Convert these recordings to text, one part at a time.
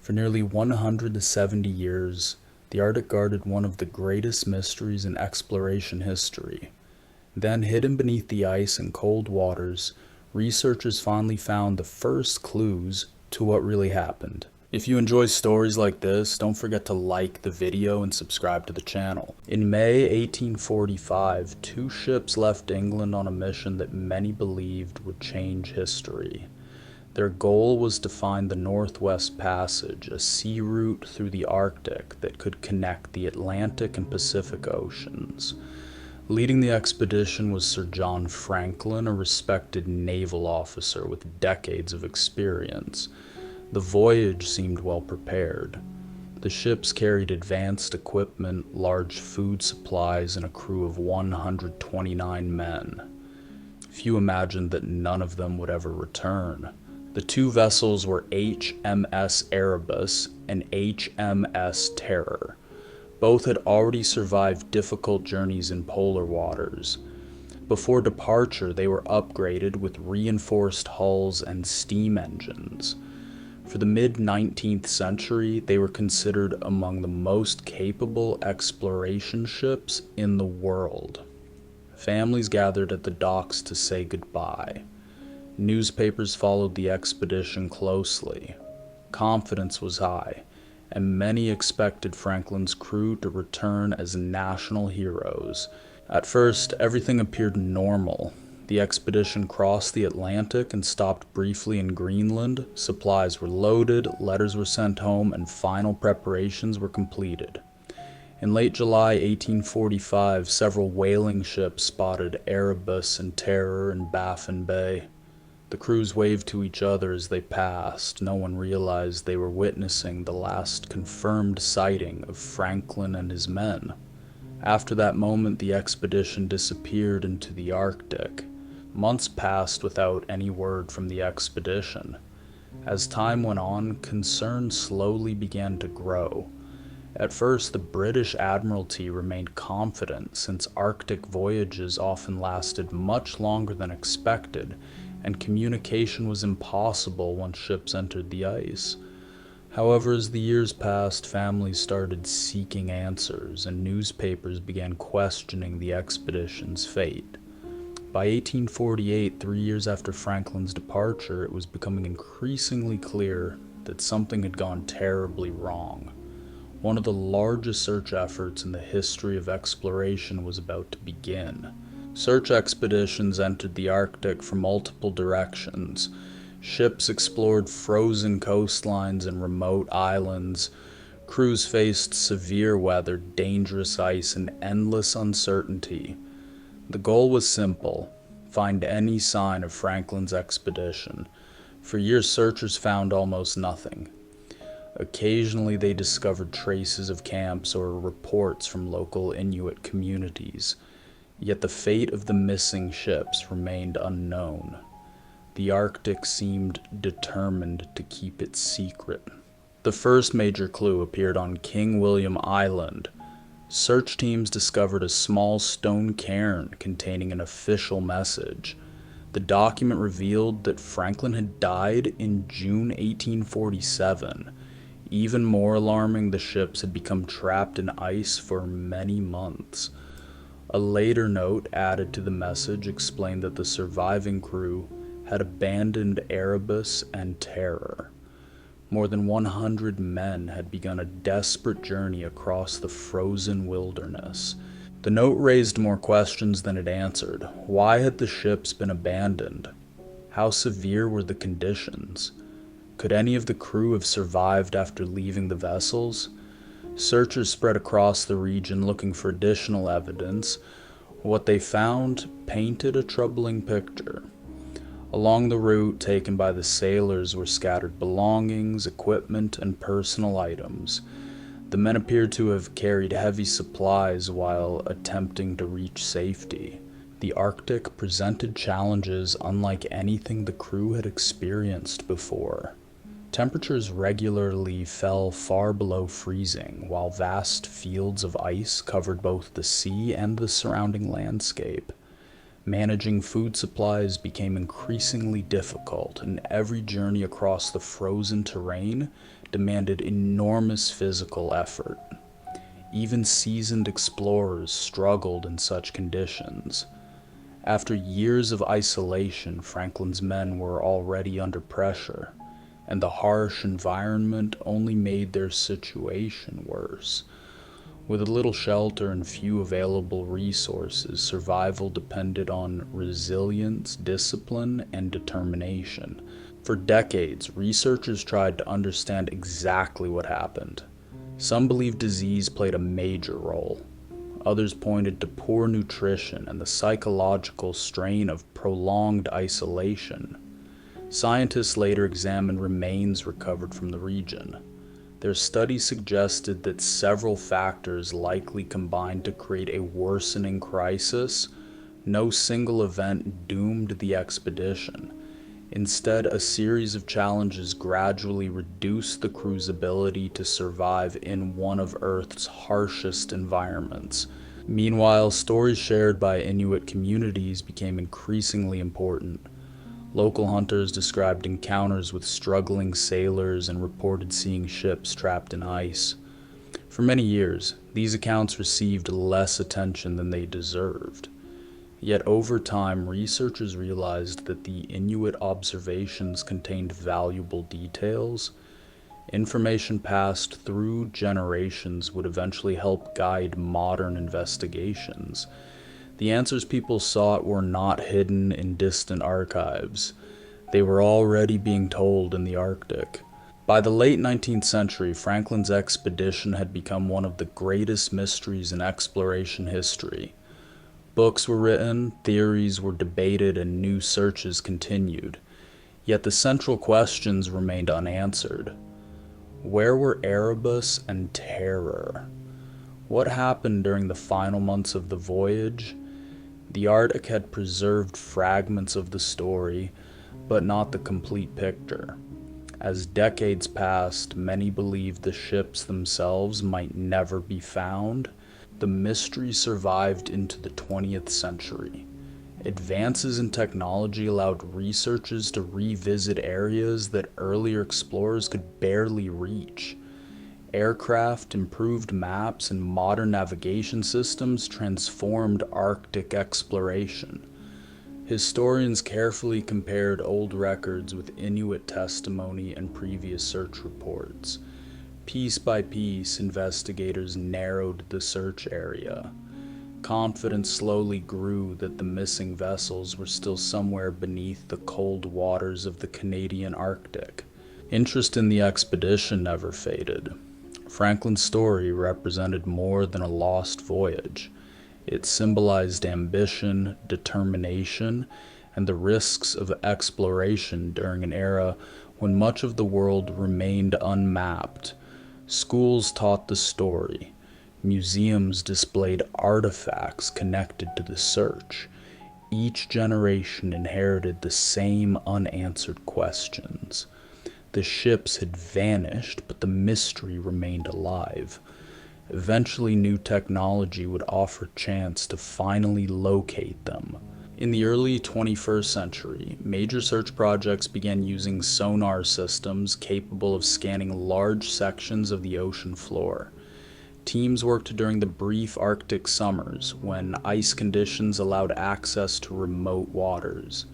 For nearly 170 years, the Arctic guarded one of the greatest mysteries in exploration history. Then, hidden beneath the ice and cold waters, researchers finally found the first clues to what really happened. If you enjoy stories like this, don't forget to like the video and subscribe to the channel. In May 1845, two ships left England on a mission that many believed would change history. Their goal was to find the Northwest Passage, a sea route through the Arctic that could connect the Atlantic and Pacific Oceans. Leading the expedition was Sir John Franklin, a respected naval officer with decades of experience. The voyage seemed well prepared. The ships carried advanced equipment, large food supplies, and a crew of 129 men. Few imagined that none of them would ever return. The two vessels were HMS Erebus and HMS Terror. Both had already survived difficult journeys in polar waters. Before departure, they were upgraded with reinforced hulls and steam engines. For the mid-19th century, they were considered among the most capable exploration ships in the world. Families gathered at the docks to say goodbye. Newspapers followed the expedition closely. Confidence was high, and many expected Franklin's crew to return as national heroes. At first, everything appeared normal. The expedition crossed the Atlantic and stopped briefly in Greenland. Supplies were loaded, letters were sent home, and final preparations were completed. In late July 1845, several whaling ships spotted Erebus and Terror in Baffin Bay. The crews waved to each other as they passed. No one realized they were witnessing the last confirmed sighting of Franklin and his men. After that moment, the expedition disappeared into the Arctic. Months passed without any word from the expedition. As time went on, concern slowly began to grow. At first, the British Admiralty remained confident since Arctic voyages often lasted much longer than expected, and communication was impossible once ships entered the ice. However, as the years passed, families started seeking answers, and newspapers began questioning the expedition's fate. By 1848, 3 years after Franklin's departure, it was becoming increasingly clear that something had gone terribly wrong. One of the largest search efforts in the history of exploration was about to begin. Search expeditions entered the Arctic from multiple directions. Ships explored frozen coastlines and remote islands. Crews faced severe weather, dangerous ice, and endless uncertainty. The goal was simple: find any sign of Franklin's expedition. For years, searchers found almost nothing. Occasionally, they discovered traces of camps or reports from local Inuit communities. Yet the fate of the missing ships remained unknown. The Arctic seemed determined to keep it secret. The first major clue appeared on King William Island. Search teams discovered a small stone cairn containing an official message. The document revealed that Franklin had died in June 1847. Even more alarming, the ships had become trapped in ice for many months. A later note added to the message explained that the surviving crew had abandoned Erebus and Terror. More than 100 men had begun a desperate journey across the frozen wilderness. The note raised more questions than it answered. Why had the ships been abandoned? How severe were the conditions? Could any of the crew have survived after leaving the vessels? Searchers spread across the region looking for additional evidence. What they found painted a troubling picture. Along the route taken by the sailors were scattered belongings, equipment, and personal items. The men appeared to have carried heavy supplies while attempting to reach safety. The Arctic presented challenges unlike anything the crew had experienced before. Temperatures regularly fell far below freezing, while vast fields of ice covered both the sea and the surrounding landscape. Managing food supplies became increasingly difficult, and every journey across the frozen terrain demanded enormous physical effort. Even seasoned explorers struggled in such conditions. After years of isolation, Franklin's men were already under pressure, and the harsh environment only made their situation worse. With little shelter and few available resources, survival depended on resilience, discipline, and determination. For decades, researchers tried to understand exactly what happened. Some believed disease played a major role. Others pointed to poor nutrition and the psychological strain of prolonged isolation. Scientists later examined remains recovered from the region. Their study suggested that several factors likely combined to create a worsening crisis. No single event doomed the expedition. Instead, a series of challenges gradually reduced the crew's ability to survive in one of Earth's harshest environments. Meanwhile, stories shared by Inuit communities became increasingly important. Local hunters described encounters with struggling sailors and reported seeing ships trapped in ice. For many years, these accounts received less attention than they deserved. Yet over time, researchers realized that the Inuit observations contained valuable details. Information passed through generations would eventually help guide modern investigations. The answers people sought were not hidden in distant archives. They were already being told in the Arctic. By the late 19th century, Franklin's expedition had become one of the greatest mysteries in exploration history. Books were written, theories were debated, and new searches continued. Yet the central questions remained unanswered. Where were Erebus and Terror? What happened during the final months of the voyage? The Arctic had preserved fragments of the story, but not the complete picture. As decades passed, many believed the ships themselves might never be found. The mystery survived into the 20th century. Advances in technology allowed researchers to revisit areas that earlier explorers could barely reach. Aircraft, improved maps, and modern navigation systems transformed Arctic exploration. Historians carefully compared old records with Inuit testimony and previous search reports. Piece by piece, investigators narrowed the search area. Confidence slowly grew that the missing vessels were still somewhere beneath the cold waters of the Canadian Arctic. Interest in the expedition never faded. Franklin's story represented more than a lost voyage. It symbolized ambition, determination, and the risks of exploration during an era when much of the world remained unmapped. Schools taught the story. Museums displayed artifacts connected to the search. Each generation inherited the same unanswered questions. The ships had vanished, but the mystery remained alive. Eventually, new technology would offer a chance to finally locate them. In the early 21st century, major search projects began using sonar systems capable of scanning large sections of the ocean floor. Teams worked during the brief Arctic summers, when ice conditions allowed access to remote waters.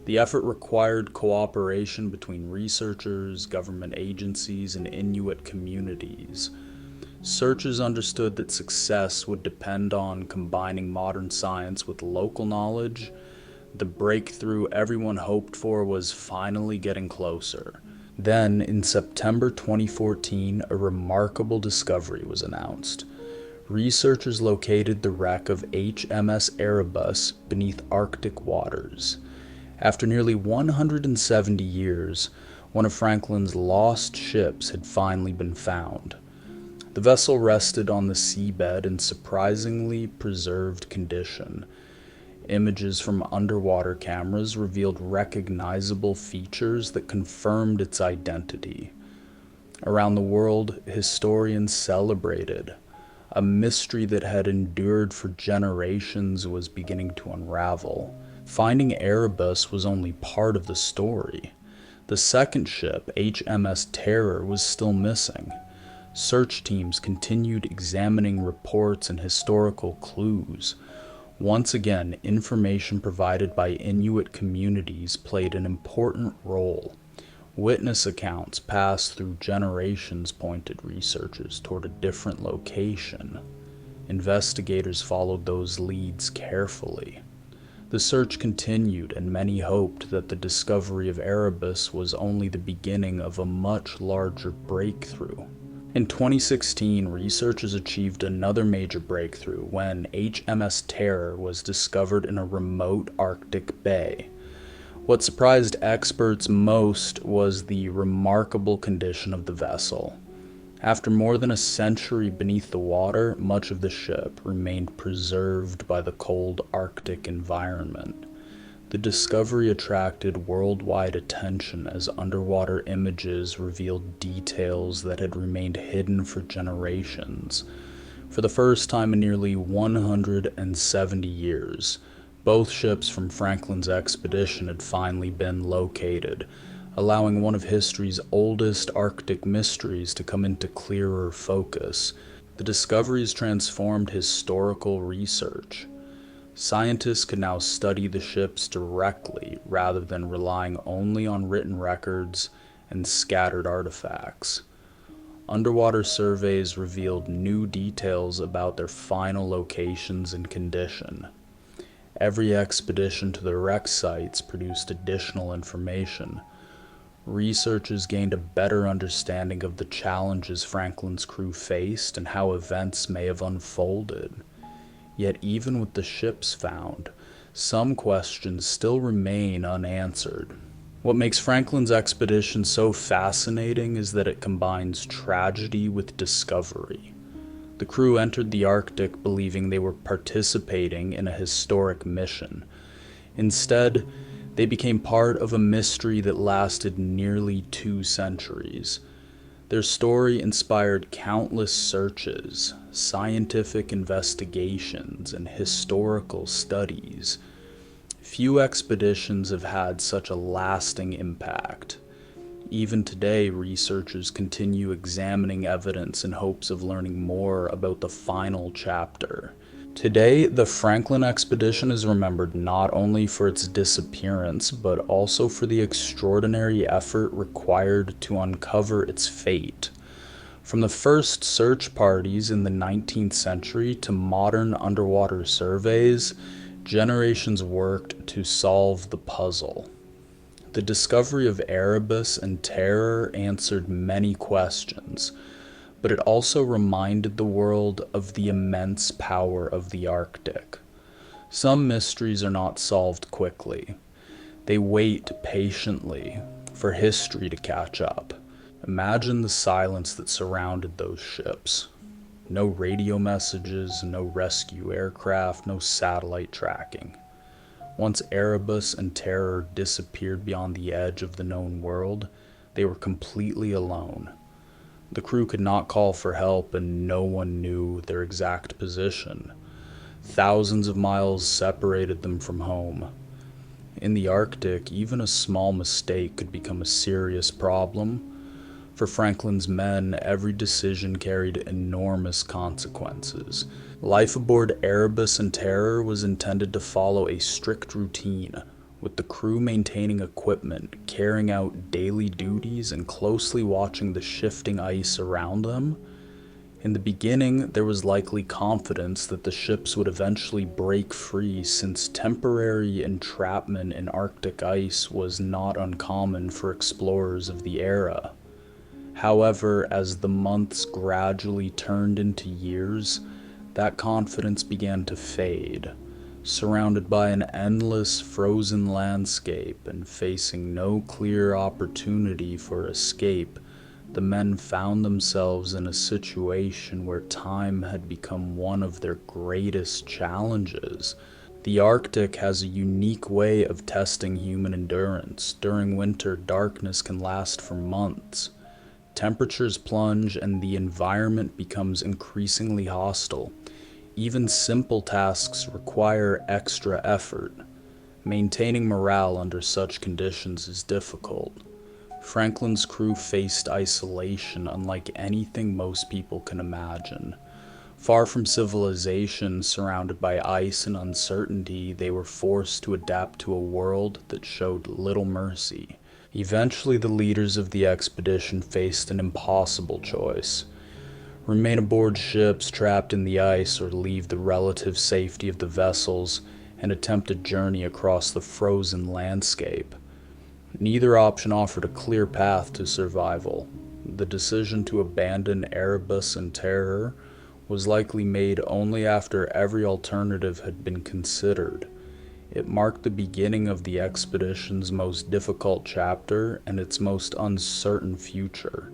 The effort required cooperation between researchers, government agencies, and Inuit communities. Searchers understood that success would depend on combining modern science with local knowledge. The breakthrough everyone hoped for was finally getting closer. Then, in September 2014, a remarkable discovery was announced. Researchers located the wreck of HMS Erebus beneath Arctic waters. After nearly 170 years, one of Franklin's lost ships had finally been found. The vessel rested on the seabed in surprisingly preserved condition. Images from underwater cameras revealed recognizable features that confirmed its identity. Around the world, historians celebrated. A mystery that had endured for generations was beginning to unravel. Finding Erebus was only part of the story. The second ship, HMS Terror, was still missing. Search teams continued examining reports and historical clues. Once again, information provided by Inuit communities played an important role. Witness accounts passed through generations pointed researchers toward a different location. Investigators followed those leads carefully. The search continued, and many hoped that the discovery of Erebus was only the beginning of a much larger breakthrough. In 2016, researchers achieved another major breakthrough when HMS Terror was discovered in a remote Arctic bay. What surprised experts most was the remarkable condition of the vessel. After more than a century beneath the water, much of the ship remained preserved by the cold Arctic environment. The discovery attracted worldwide attention as underwater images revealed details that had remained hidden for generations. For the first time in nearly 170 years, both ships from Franklin's expedition had finally been located, allowing one of history's oldest Arctic mysteries to come into clearer focus. The discoveries transformed historical research. Scientists could now study the ships directly rather than relying only on written records and scattered artifacts. Underwater surveys revealed new details about their final locations and condition. Every expedition to the wreck sites produced additional information. Researchers gained a better understanding of the challenges Franklin's crew faced and how events may have unfolded. Yet even with the ships found, some questions still remain unanswered. What makes Franklin's expedition so fascinating is that it combines tragedy with discovery. The crew entered the Arctic believing they were participating in a historic mission. Instead, they became part of a mystery that lasted nearly 2 centuries. Their story inspired countless searches, scientific investigations, and historical studies. Few expeditions have had such a lasting impact. Even today, researchers continue examining evidence in hopes of learning more about the final chapter. Today, the Franklin expedition is remembered not only for its disappearance, but also for the extraordinary effort required to uncover its fate. From the first search parties in the 19th century to modern underwater surveys, generations worked to solve the puzzle. The discovery of Erebus and Terror answered many questions, but it also reminded the world of the immense power of the Arctic. Some mysteries are not solved quickly. They wait patiently for history to catch up. Imagine the silence that surrounded those ships. No radio messages, no rescue aircraft, no satellite tracking. Once Erebus and Terror disappeared beyond the edge of the known world, they were completely alone. The crew could not call for help, and no one knew their exact position. Thousands of miles separated them from home. In the Arctic, even a small mistake could become a serious problem. For Franklin's men, every decision carried enormous consequences. Life aboard Erebus and Terror was intended to follow a strict routine, with the crew maintaining equipment, carrying out daily duties, and closely watching the shifting ice around them. In the beginning, there was likely confidence that the ships would eventually break free, since temporary entrapment in Arctic ice was not uncommon for explorers of the era. However, as the months gradually turned into years, that confidence began to fade. Surrounded by an endless frozen landscape and facing no clear opportunity for escape, the men found themselves in a situation where time had become one of their greatest challenges. The Arctic has a unique way of testing human endurance. During winter, darkness can last for months. Temperatures plunge and the environment becomes increasingly hostile. Even simple tasks require extra effort. Maintaining morale under such conditions is difficult. Franklin's crew faced isolation unlike anything most people can imagine. Far from civilization, surrounded by ice and uncertainty, they were forced to adapt to a world that showed little mercy. Eventually, the leaders of the expedition faced an impossible choice: remain aboard ships trapped in the ice, or leave the relative safety of the vessels and attempt a journey across the frozen landscape. Neither option offered a clear path to survival. The decision to abandon Erebus and Terror was likely made only after every alternative had been considered. It marked the beginning of the expedition's most difficult chapter and its most uncertain future.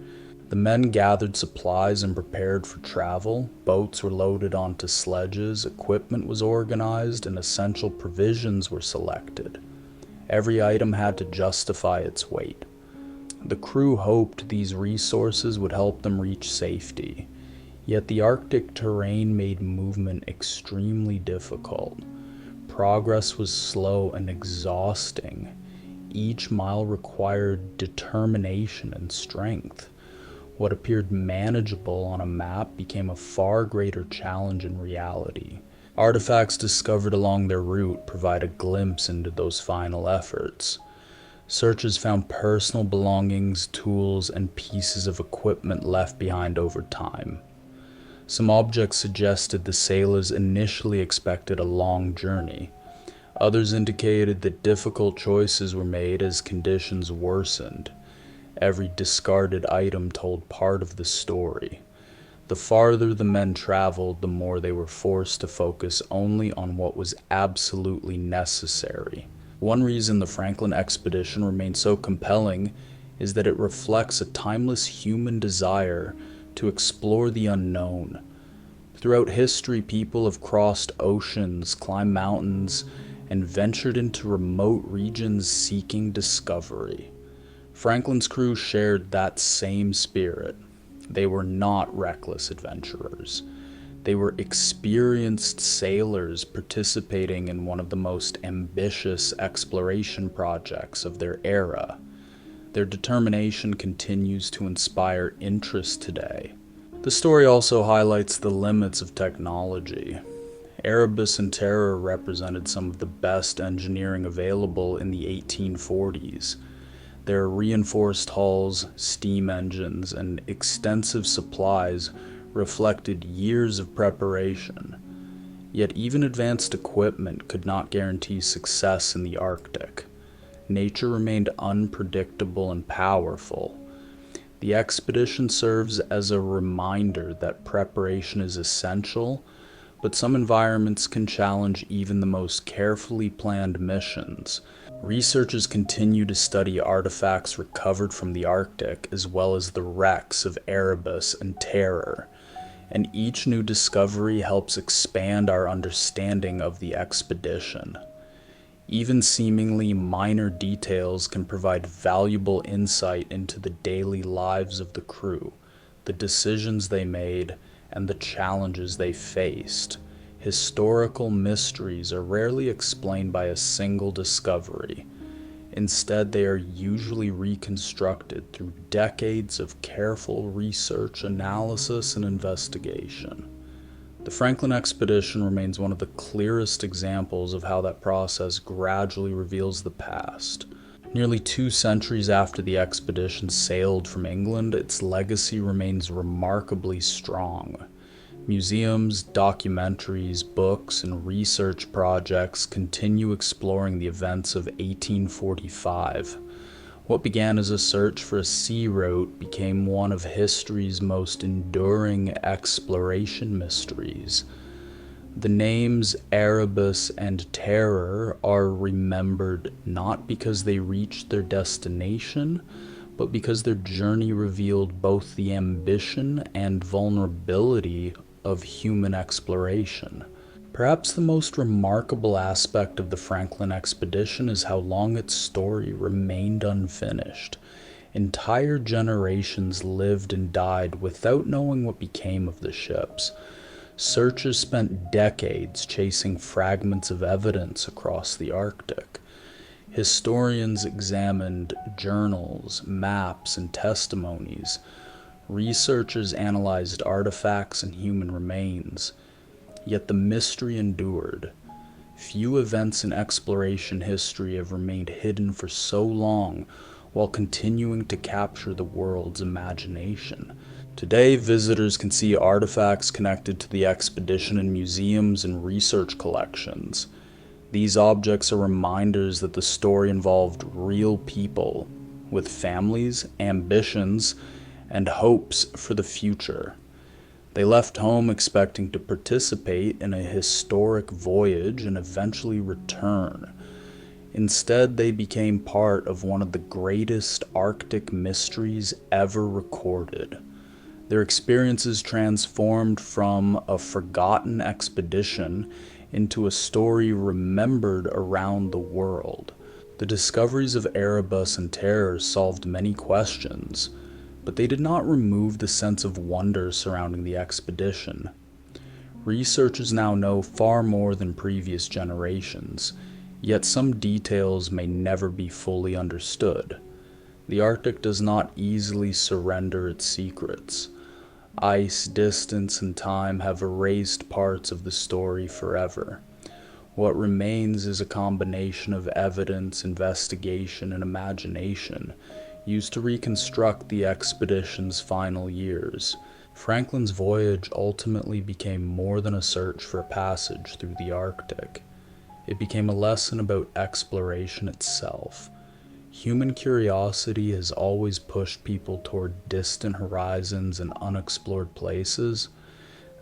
The men gathered supplies and prepared for travel. Boats were loaded onto sledges, equipment was organized, and essential provisions were selected. Every item had to justify its weight. The crew hoped these resources would help them reach safety. Yet the Arctic terrain made movement extremely difficult. Progress was slow and exhausting. Each mile required determination and strength. What appeared manageable on a map became a far greater challenge in reality. Artifacts discovered along their route provide a glimpse into those final efforts. Searchers found personal belongings, tools, and pieces of equipment left behind over time. Some objects suggested the sailors initially expected a long journey. Others indicated that difficult choices were made as conditions worsened. Every discarded item told part of the story. The farther the men traveled, the more they were forced to focus only on what was absolutely necessary. One reason the Franklin expedition remains so compelling is that it reflects a timeless human desire to explore the unknown. Throughout history, people have crossed oceans, climbed mountains, and ventured into remote regions seeking discovery. Franklin's crew shared that same spirit. They were not reckless adventurers. They were experienced sailors participating in one of the most ambitious exploration projects of their era. Their determination continues to inspire interest today. The story also highlights the limits of technology. Erebus and Terror represented some of the best engineering available in the 1840s. Their reinforced hulls, steam engines, and extensive supplies reflected years of preparation. Yet even advanced equipment could not guarantee success in the Arctic. Nature remained unpredictable and powerful. The expedition serves as a reminder that preparation is essential, but some environments can challenge even the most carefully planned missions. Researchers continue to study artifacts recovered from the Arctic, as well as the wrecks of Erebus and Terror, and each new discovery helps expand our understanding of the expedition. Even seemingly minor details can provide valuable insight into the daily lives of the crew, the decisions they made, and the challenges they faced. Historical mysteries are rarely explained by a single discovery. Instead, they are usually reconstructed through decades of careful research, analysis, and investigation. The Franklin expedition remains one of the clearest examples of how that process gradually reveals the past. Nearly 2 centuries after the expedition sailed from England, its legacy remains remarkably strong. Museums, documentaries, books, and research projects continue exploring the events of 1845. What began as a search for a sea route became one of history's most enduring exploration mysteries. The names Erebus and Terror are remembered not because they reached their destination, but because their journey revealed both the ambition and vulnerability of human exploration. Perhaps the most remarkable aspect of the Franklin expedition is how long its story remained unfinished. Entire generations lived and died without knowing what became of the ships. Searchers spent decades chasing fragments of evidence across the Arctic. Historians examined journals, maps, and testimonies. Researchers analyzed artifacts and human remains. Yet the mystery endured. Few events in exploration history have remained hidden for so long while continuing to capture the world's imagination. Today, visitors can see artifacts connected to the expedition in museums and research collections. These objects are reminders that the story involved real people with families, ambitions, and hopes for the future. They left home expecting to participate in a historic voyage and eventually return. Instead, they became part of one of the greatest Arctic mysteries ever recorded. Their experiences transformed from a forgotten expedition into a story remembered around the world. The discoveries of Erebus and Terror solved many questions, but they did not remove the sense of wonder surrounding the expedition. Researchers now know far more than previous generations, yet some details may never be fully understood. The Arctic does not easily surrender its secrets. Ice, distance, and time have erased parts of the story forever. What remains is a combination of evidence, investigation, and imagination, used to reconstruct the expedition's final years. Franklin's voyage ultimately became more than a search for a passage through the Arctic. It became a lesson about exploration itself. Human curiosity has always pushed people toward distant horizons and unexplored places.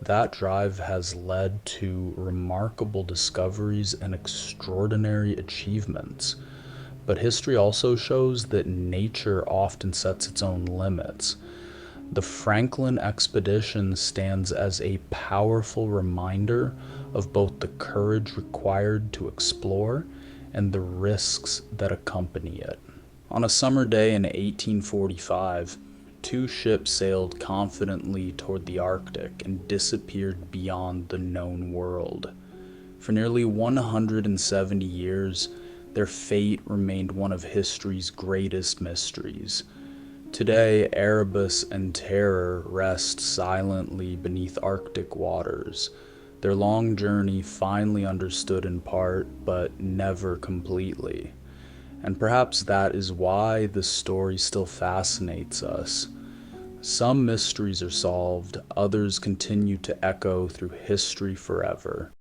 That drive has led to remarkable discoveries and extraordinary achievements. But history also shows that nature often sets its own limits. The Franklin expedition stands as a powerful reminder of both the courage required to explore and the risks that accompany it. On a summer day in 1845, two ships sailed confidently toward the Arctic and disappeared beyond the known world. For nearly 170 years, their fate remained one of history's greatest mysteries. Today, Erebus and Terror rest silently beneath Arctic waters, their long journey finally understood in part, but never completely. And perhaps that is why the story still fascinates us. Some mysteries are solved, others continue to echo through history forever.